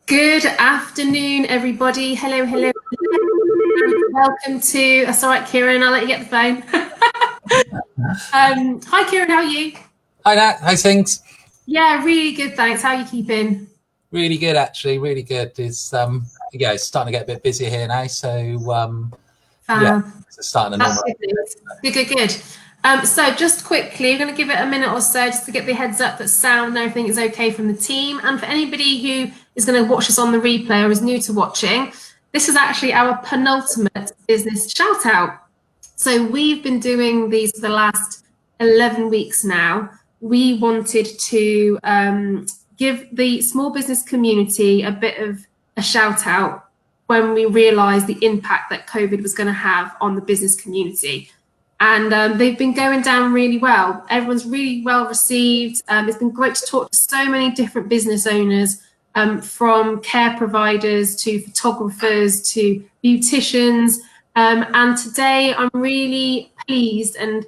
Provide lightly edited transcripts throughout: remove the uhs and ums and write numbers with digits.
Good afternoon, everybody. Hello, hello, hello. Welcome to. It's all right, Kieran. I'll let you get the phone. Hi, Kieran. How are you? Hi, Nat. How's things? Yeah, really good. Thanks. How are you keeping? Really good, actually. Really good. It's it's starting to get a bit busier here now. So it's starting to That's normalize. good news. Good. So just quickly, we're going to give it a minute or so just to get the heads up that sound and everything is okay from the team. And for anybody who is going to watch us on the replay or is new to watching, this is actually our penultimate business shout out. So we've been doing these for the last 11 weeks now. We wanted to give the small business community a bit of a shout out when we realised the impact that COVID was going to have on the business community. And they've been going down really well. Everyone's really well received. It's been great to talk to so many different business owners, from care providers to photographers to beauticians. And today I'm really pleased and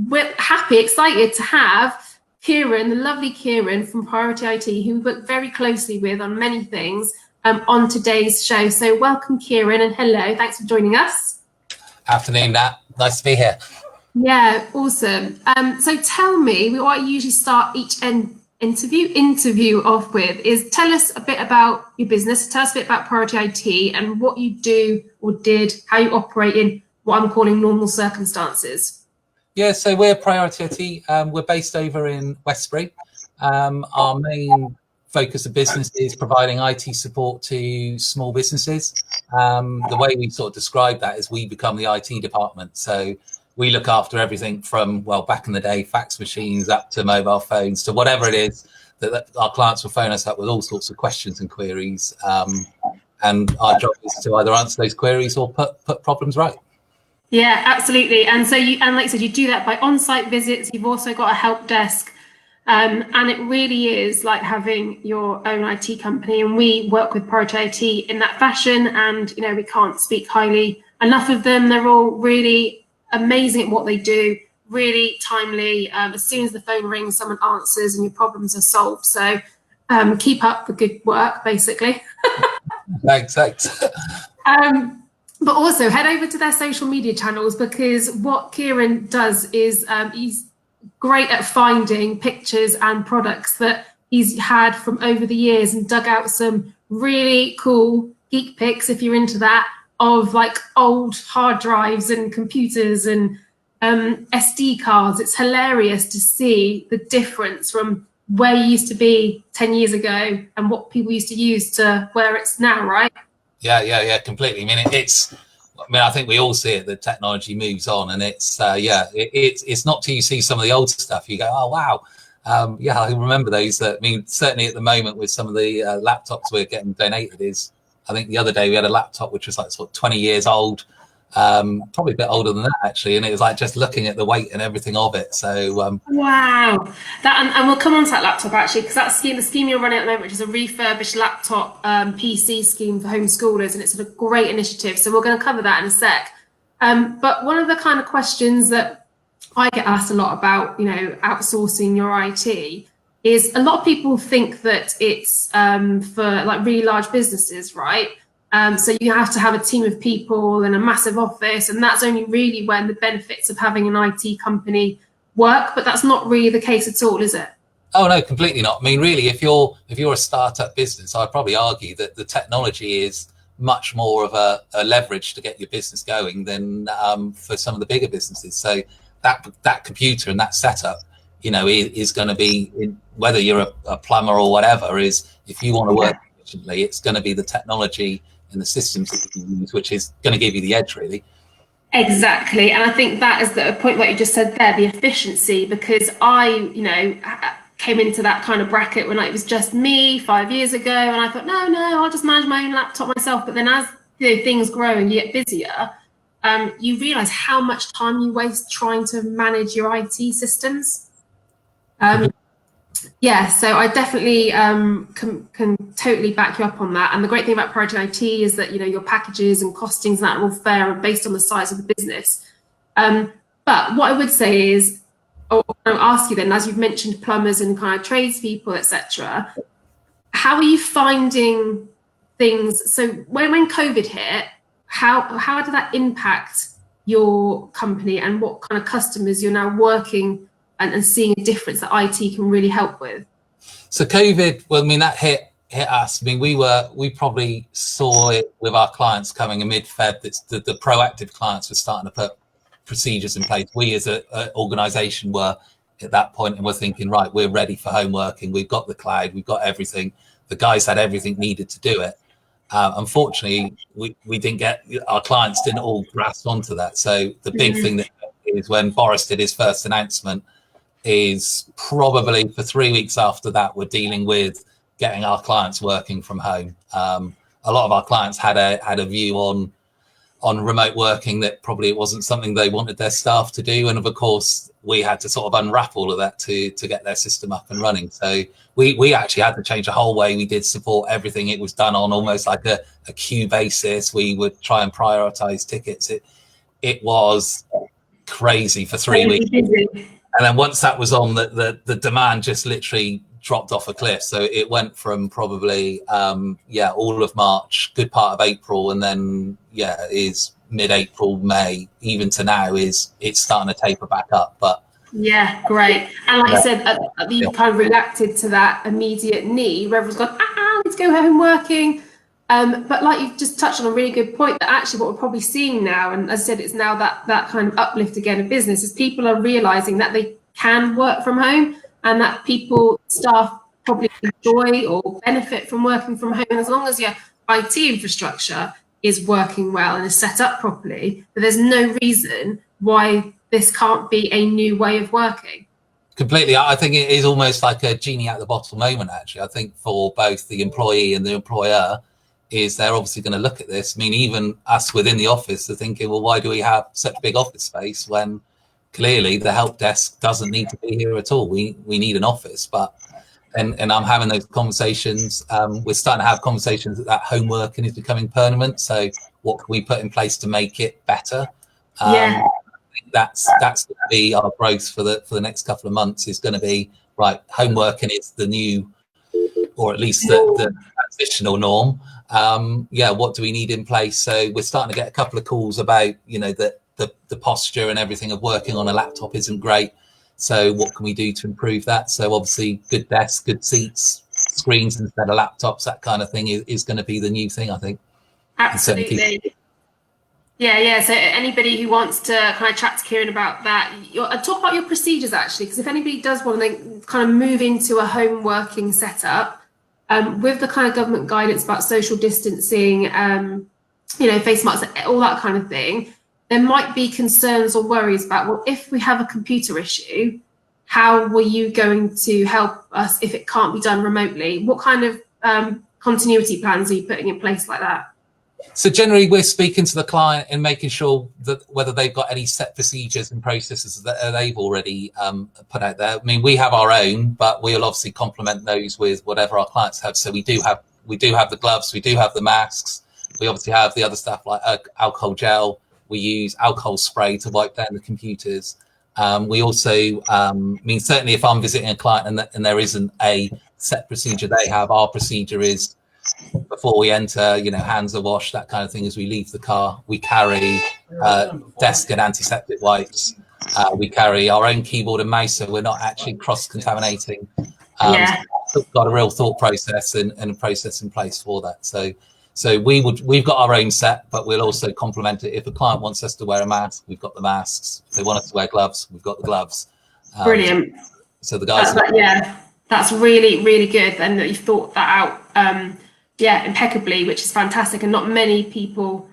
we're happy, excited to have Kieran, the lovely Kieran from Priority IT, who we work very closely with on many things, on today's show. So welcome, Kieran, and hello. Thanks for joining us. Afternoon, Nat. Nice to be here. Yeah, awesome. So tell me, what I usually start each interview off with is tell us a bit about your business, tell us a bit about Priority IT and what you do or did, how you operate in what I'm calling normal circumstances. Yeah, so we're Priority IT. We're based over in Westbury. Our main focus of business is providing IT support to small businesses. The way we sort of describe that is we become the IT department. So we look after everything from, well, back in the day, fax machines up to mobile phones to whatever it is that our clients will phone us up with all sorts of questions and queries. And our job is to either answer those queries or put problems right. Yeah, absolutely. And so like I said, you do that by on-site visits. You've also got a help desk. And it really is like having your own IT company. And we work with Priority IT in that fashion. And, we can't speak highly enough of them. They're all really amazing at what they do, really timely. As soon as the phone rings, someone answers and your problems are solved. So keep up the good work, basically. Thanks. But also head over to their social media channels, because what Kieran does is he's great at finding pictures and products that he's had from over the years and dug out some really cool geek pics, if you're into that, of like old hard drives and computers and SD cards. It's hilarious to see the difference from where you used to be 10 years ago and what people used to use to where it's now, right? Yeah, completely. I think we all see it, the technology moves on, and it's not till you see some of the old stuff you go, oh wow. I remember those. Certainly at the moment with some of the laptops we're getting donated I think the other day we had a laptop which was like sort of 20 years old, probably a bit older than that actually, and it was like just looking at the weight and everything of it. So wow, that and we'll come on to that laptop actually, because that's the scheme you're running at the moment, which is a refurbished laptop PC scheme for homeschoolers, and it's a great initiative. So we're going to cover that in a sec. But one of the kind of questions that I get asked a lot about, outsourcing your IT, is a lot of people think that it's for like really large businesses, right? So you have to have a team of people and a massive office, and that's only really when the benefits of having an IT company work. But that's not really the case at all, is it? Oh no, completely not. Really, if you're a startup business, I'd probably argue that the technology is much more of a leverage to get your business going than for some of the bigger businesses. So that computer and that setup, is going to be, whether you're a plumber or whatever, is if you want to work efficiently, it's going to be the technology and the systems that you use, which is going to give you the edge, really. Exactly. And I think that is the point that you just said there, the efficiency, because I, came into that kind of bracket when it was just me 5 years ago, and I thought, no, I'll just manage my own laptop myself. But then as things grow and you get busier, you realize how much time you waste trying to manage your IT systems. Yeah, so I definitely can totally back you up on that. And the great thing about Priority IT is that your packages and costings and that are all fair and based on the size of the business. But what I would say is, I'll ask you then, as you've mentioned plumbers and kind of tradespeople, etc., how are you finding things? So when COVID hit, how did that impact your company, and what kind of customers you're now working and seeing a difference that IT can really help with? So COVID, well, I mean, that hit us. I mean, we probably saw it with our clients coming in mid-Feb. The proactive clients were starting to put procedures in place. We as an organization were at that point, and we're thinking, right, we're ready for home working. We've got the cloud, we've got everything. The guys had everything needed to do it. Unfortunately, we didn't get, our clients didn't all grasp onto that. So the big thing that is when Boris did his first announcement, is probably for 3 weeks after that, we're dealing with getting our clients working from home. A lot of our clients had a view on remote working that probably it wasn't something they wanted their staff to do, and of course we had to sort of unwrap all of that to get their system up and running. So we actually had to change the whole way we did support everything. It was done on almost like a queue basis. We would try and prioritize tickets. It was crazy for 3 weeks. And then once that was on, the demand just literally dropped off a cliff. So it went from probably, all of March, good part of April, and then, is mid-April, May, even to now, it's starting to taper back up. But yeah, great. And like you said, you kind of reacted to that immediate need where everyone's gone, let's go home working. But like you've just touched on a really good point, that actually what we're probably seeing now, and as I said, it's now that kind of uplift again of business, is people are realizing that they can work from home, and that staff probably enjoy or benefit from working from home. And as long as your IT infrastructure is working well and is set up properly, that there's no reason why this can't be a new way of working. Completely. I think it is almost like a genie out the bottle moment, actually. I think for both the employee and the employer, is they're obviously going to look at this. I mean, even us within the office are thinking, well, why do we have such big office space when clearly the help desk doesn't need to be here at all? We need an office. But and I'm having those conversations. We're starting to have conversations that home working is becoming permanent. So what can we put in place to make it better? I think that's going to be our growth for the next couple of months, is going to be, right, home working is the new, or at least the transitional norm. What do we need in place? So we're starting to get a couple of calls about, the posture and everything of working on a laptop isn't great. So what can we do to improve that? So obviously good desks, good seats, screens instead of laptops, that kind of thing is going to be the new thing, I think. Absolutely. Yeah. So anybody who wants to kind of chat to Kieran about that, talk about your procedures actually, because if anybody does want to kind of move into a home working setup, with the kind of government guidance about social distancing, face masks, all that kind of thing, there might be concerns or worries about, well, if we have a computer issue, how were you going to help us if it can't be done remotely? What kind of continuity plans are you putting in place like that? So generally, we're speaking to the client and making sure that whether they've got any set procedures and processes that they've already put out there. I mean, we have our own, but we'll obviously complement those with whatever our clients have. So we do have the gloves, we do have the masks. We obviously have the other stuff like alcohol gel. We use alcohol spray to wipe down the computers. We also, certainly if I'm visiting a client and there isn't a set procedure they have, our procedure is, before we enter, hands are washed, that kind of thing. As we leave the car, we carry desk and antiseptic wipes. We carry our own keyboard and mouse, so we're not actually cross-contaminating. We've got a real thought process and a process in place for that. So we've got our own set, but we'll also complement it. If a client wants us to wear a mask, we've got the masks. If they want us to wear gloves, we've got the gloves. Brilliant. So the guys. That's really, really good, and that you've thought that out. Impeccably, which is fantastic. And not many people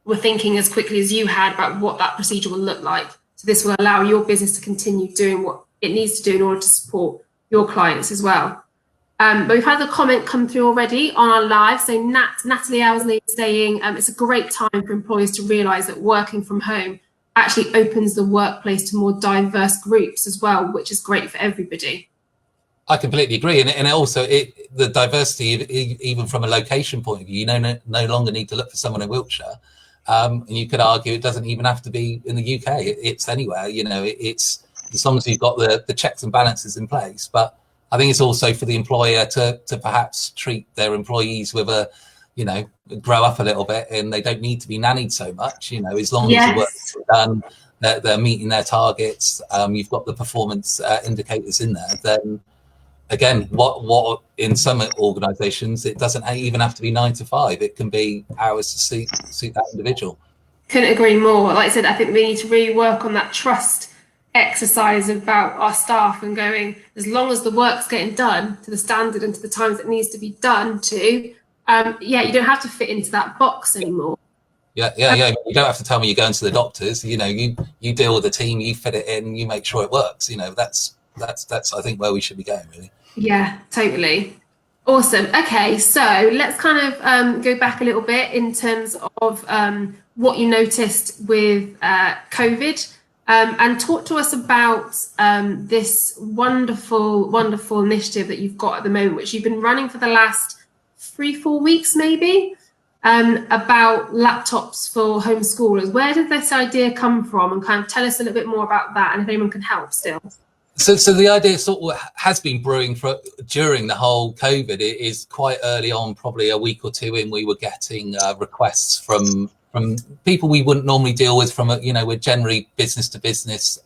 were thinking as quickly as you had about what that procedure will look like. So this will allow your business to continue doing what it needs to do in order to support your clients as well. But we've had the comment come through already on our live. So Natalie Owsley is saying it's a great time for employers to realise that working from home actually opens the workplace to more diverse groups as well, which is great for everybody. I completely agree, and also the diversity, even from a location point of view, no longer need to look for someone in Wiltshire, and you could argue it doesn't even have to be in the UK. It's anywhere, it's as long as you've got the checks and balances in place. But I think it's also for the employer to perhaps treat their employees with a, grow up a little bit, and they don't need to be nannied so much. As long as the work's done, they're meeting their targets. You've got the performance indicators in there. Then again, what in some organisations it doesn't even have to be 9 to 5. It can be hours to suit that individual. Couldn't agree more. Like I said, I think we need to really work on that trust exercise about our staff and going, as long as the work's getting done to the standard and to the times it needs to be done to, you don't have to fit into that box anymore. Yeah. You don't have to tell me you're going to the doctors. You deal with the team, you fit it in, you make sure it works. That's I think where we should be going, really. Yeah, totally. Awesome. Okay, so let's kind of go back a little bit in terms of what you noticed with COVID, and talk to us about this wonderful initiative that you've got at the moment, which you've been running for the last 3-4 weeks, maybe, about laptops for homeschoolers. Where did this idea come from? And kind of tell us a little bit more about that, and if anyone can help still. So the idea sort of has been brewing during the whole COVID. It is quite early on, probably a week or two in, we were getting requests from people we wouldn't normally deal with from we're generally business to business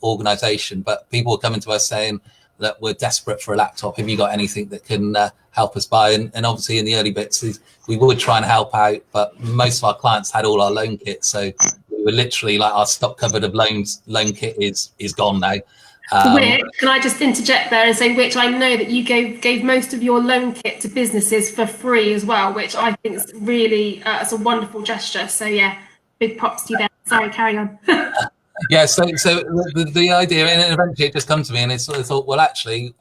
organisation, but people were coming to us saying that we're desperate for a laptop. Have you got anything that can help us buy? And obviously in the early bits, we would try and help out, but most of our clients had all our loan kits. So we were literally like, our stock cupboard of loan kit is gone now. Which, can I just interject there and say, which I know that you gave most of your loan kit to businesses for free as well, which I think is really it's a wonderful gesture. So yeah, big props to you there. Sorry, carry on. Yeah, so the idea, and eventually it just comes to me, and it's sort of thought, well, actually,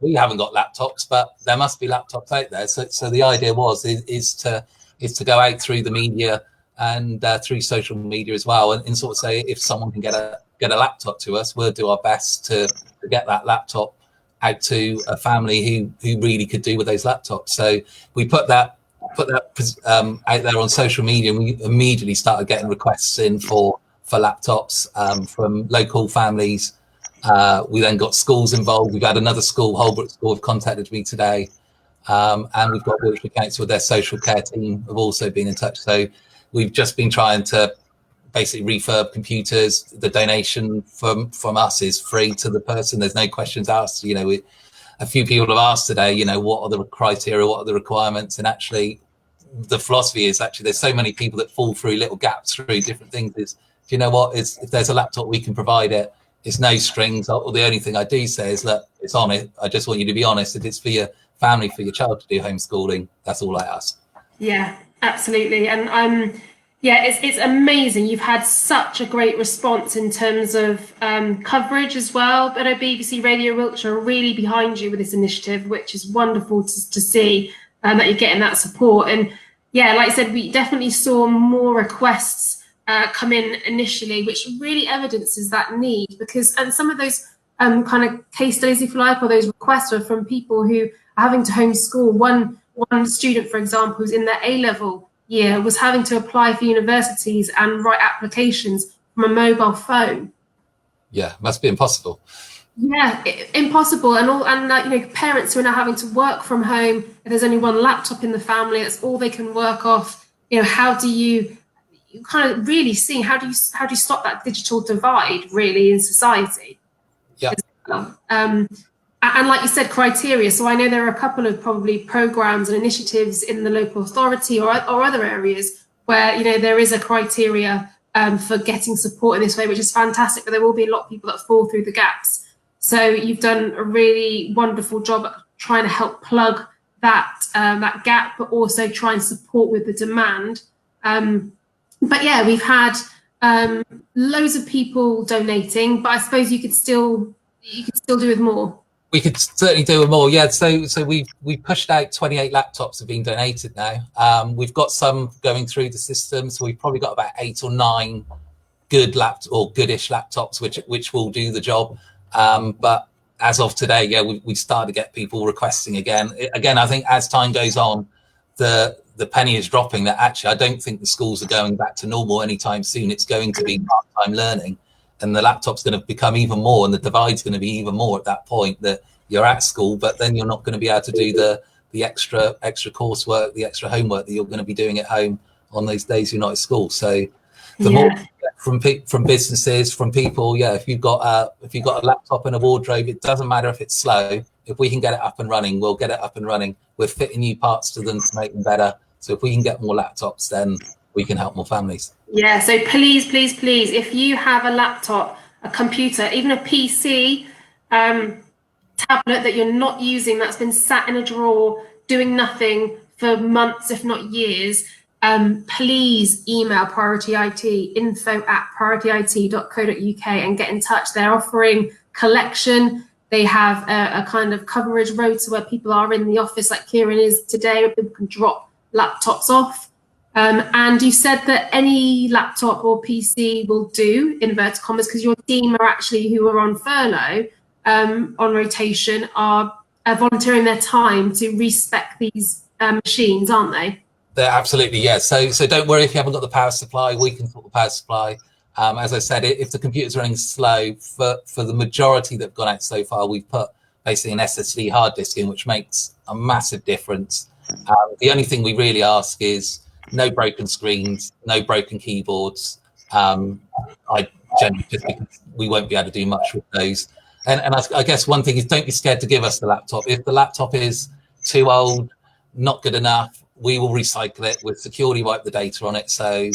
we haven't got laptops, but there must be laptops out there. So the idea is to go out through the media and through social media as well, and sort of say, if someone can get a laptop to us, we'll do our best to get that laptop out to a family who really could do with those laptops. So we put that out there on social media, and we immediately started getting requests in for laptops from local families. We then got schools involved. We've had another school, Holbrook School, have contacted me today, and we've got Wiltshire Council with their social care team have also been in touch. So we've just been trying to basically refurb computers. The donation from us is free to the person. There's no questions asked. A few people have asked today, what are the criteria, what are the requirements? And actually the philosophy is there's so many people that fall through little gaps through different things. Is, do you know what, if there's a laptop, we can provide it. It's no strings. Or the only thing I do say is, look, it's on it. I just want you to be honest. If it's for your family, for your child to do homeschooling, that's all I ask. Yeah, absolutely. And yeah, it's amazing. You've had such a great response in terms of coverage as well. But BBC Radio Wiltshire are really behind you with this initiative, which is wonderful to see that you're getting that support. And yeah, like I said, we definitely saw more requests come in initially, which really evidences that need, because and some of those kind of case studies, if you like, or those requests are from people who are having to homeschool. One student, for example, who's in their A-level year, was having to apply for universities and write applications from a mobile phone. Yeah, must be impossible. Yeah, impossible. And parents who are now having to work from home. If there's only one laptop in the family, that's all they can work off. How do you kind of really see how do you stop that digital divide really in society? Yeah. And like you said, criteria. So I know there are a couple of probably programs and initiatives in the local authority or other areas where, there is a criteria for getting support in this way, which is fantastic, but there will be a lot of people that fall through the gaps. So you've done a really wonderful job at trying to help plug that gap, but also try and support with the demand. But yeah, we've had loads of people donating, but I suppose you could still do with more. We could certainly do more, yeah. So we pushed out 28 laptops have been donated now. We've got some going through the system, so we've probably got about 8 or 9 good goodish laptops, which will do the job. But as of today, yeah, we started to get people requesting again. I think as time goes on, the penny is dropping. That actually, I don't think the schools are going back to normal anytime soon. It's going to be part-time learning. And the laptop's going to become even more, and the divide's going to be even more at that point. That you're at school, but then you're not going to be able to do the extra coursework, the extra homework that you're going to be doing at home on those days you're not at school. So the more from businesses, from people, if you've got a laptop and a wardrobe, it doesn't matter if it's slow. If we can get it up and running, we'll get it up and running. We're fitting new parts to them to make them better. So if we can get more laptops, then we can help more families. Yeah, so please, if you have a laptop, a computer, even a PC, tablet that you're not using, that's been sat in a drawer doing nothing for months, if not years, please email Priority IT, info@priorityit.co.uk, and get in touch. They're offering collection. They have a kind of coverage rota where people are in the office, like Kieran is today, where people can drop laptops off. And you said that any laptop or PC will do, inverted commas, because your team are actually, who are on furlough, on rotation, are volunteering their time to respec these machines, aren't they? They're absolutely, yeah. So don't worry if you haven't got the power supply. We can sort the power supply. As I said, if the computer's running slow, for the majority that have gone out so far, we've put basically an SSD hard disk in, which makes a massive difference. The only thing we really ask is no broken screens, no broken keyboards. I generally, just because we won't be able to do much with those. And I guess one thing is, don't be scared to give us the laptop. If the laptop is too old, not good enough, we will recycle it. We'll securely wipe the data on it. So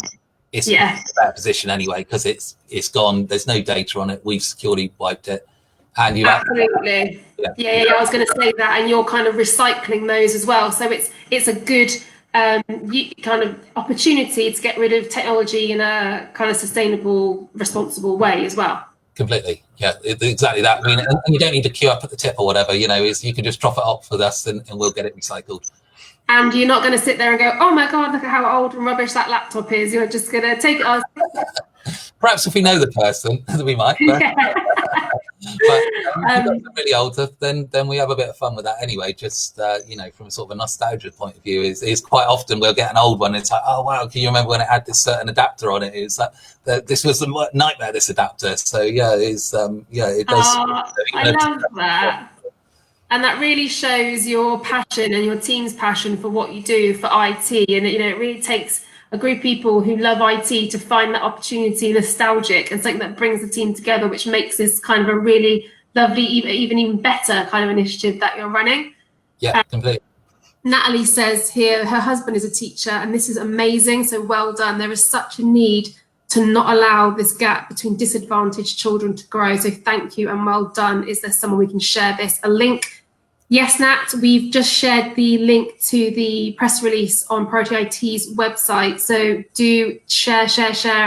it's in a better position anyway, because it's gone. There's no data on it. We've securely wiped it. And you absolutely, I was going to say that, and you're kind of recycling those as well. So it's a good kind of opportunity to get rid of technology in a kind of sustainable, responsible way as well. Completely, yeah, exactly that. I mean, and you don't need to queue up at the tip or whatever. You can just drop it off with us, and we'll get it recycled. And you're not going to sit there and go, oh my God, look at how old and rubbish that laptop is. You're just going to take it. Perhaps if we know the person, we might. But, but if it's really old, then we have a bit of fun with that anyway. Just from sort of a nostalgia point of view, is quite often we'll get an old one. It's like, oh wow, can you remember when it had this certain adapter on it? It's like this was a nightmare. This adapter. So it does. I love that. And that really shows your passion and your team's passion for what you do for IT. And, it really takes a group of people who love IT to find that opportunity nostalgic and something that brings the team together, which makes this kind of a really lovely, even better kind of initiative that you're running. Yeah, completely. Natalie says here, her husband is a teacher, and this is amazing. So well done. There is such a need to not allow this gap between disadvantaged children to grow. So thank you and well done. Is there someone we can share this? A link? Yes, Nat, we've just shared the link to the press release on Priority IT's website. So do share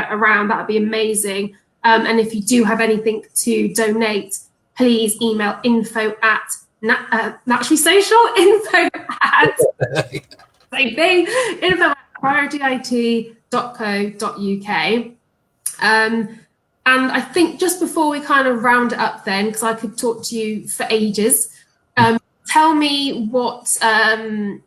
around. That would be amazing. And if you do have anything to donate, please email info@Naturally Social, info@priorityit.co.uk. And I think just before we kind of round it up then, because I could talk to you for ages, tell me what's the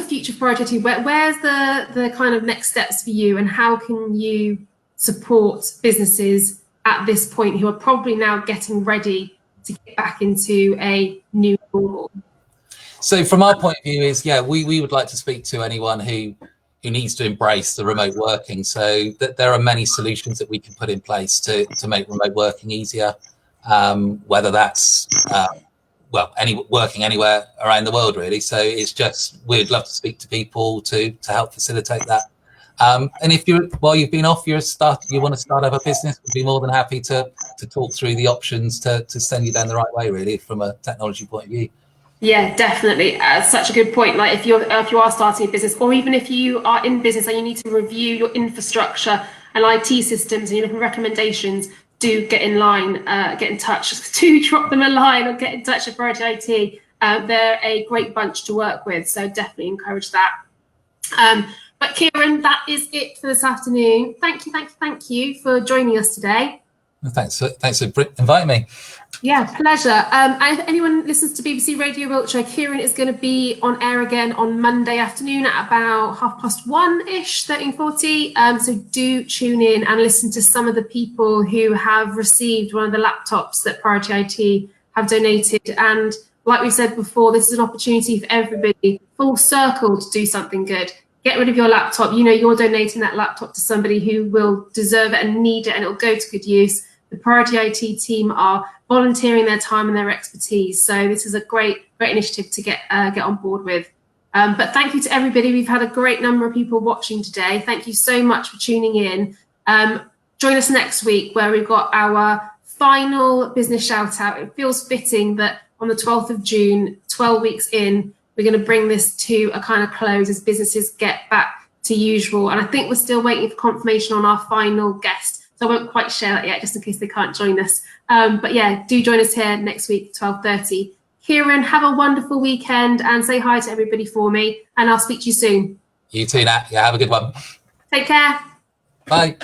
future for Priority IT? Where's the kind of next steps for you, and how can you support businesses at this point who are probably now getting ready to get back into a new normal? So from our point of view is, we would like to speak to anyone who needs to embrace the remote working. So that there are many solutions that we can put in place to make remote working easier, whether that's working anywhere around the world, really. So it's just, we'd love to speak to people to help facilitate that. And if while you've been off, you want to start up a business, we'd be more than happy to talk through the options to send you down the right way, really, from a technology point of view. Yeah, definitely. Such a good point. Like if you are starting a business, or even if you are in business and you need to review your infrastructure and IT systems, and you're looking for recommendations, do get in line, get in touch, do drop them a line or get in touch with Priority IT. They're a great bunch to work with, so definitely encourage that. But Kieran, that is it for this afternoon. Thank you for joining us today. Thanks for inviting me. Yeah, pleasure. And if anyone listens to BBC Radio Wiltshire, Kieran is going to be on air again on Monday afternoon at about 1:30ish, 13:40. So do tune in and listen to some of the people who have received one of the laptops that Priority IT have donated. And like we said before, this is an opportunity for everybody, full circle, to do something good. Get rid of your laptop. You know, you're donating that laptop to somebody who will deserve it and need it, and it'll go to good use. The Priority IT team are volunteering their time and their expertise. So this is a great initiative to get on board with. But thank you to everybody. We've had a great number of people watching today. Thank you so much for tuning in. Join us next week, where we've got our final business shout out. It feels fitting that on the 12th of June, 12 weeks in, we're going to bring this to a kind of close as businesses get back to usual. And I think we're still waiting for confirmation on our final guest. So I won't quite share that yet, just in case they can't join us. But yeah, do join us here next week, 12:30. Kieran, have a wonderful weekend and say hi to everybody for me. And I'll speak to you soon. You too, Nat. Yeah, have a good one. Take care. Bye.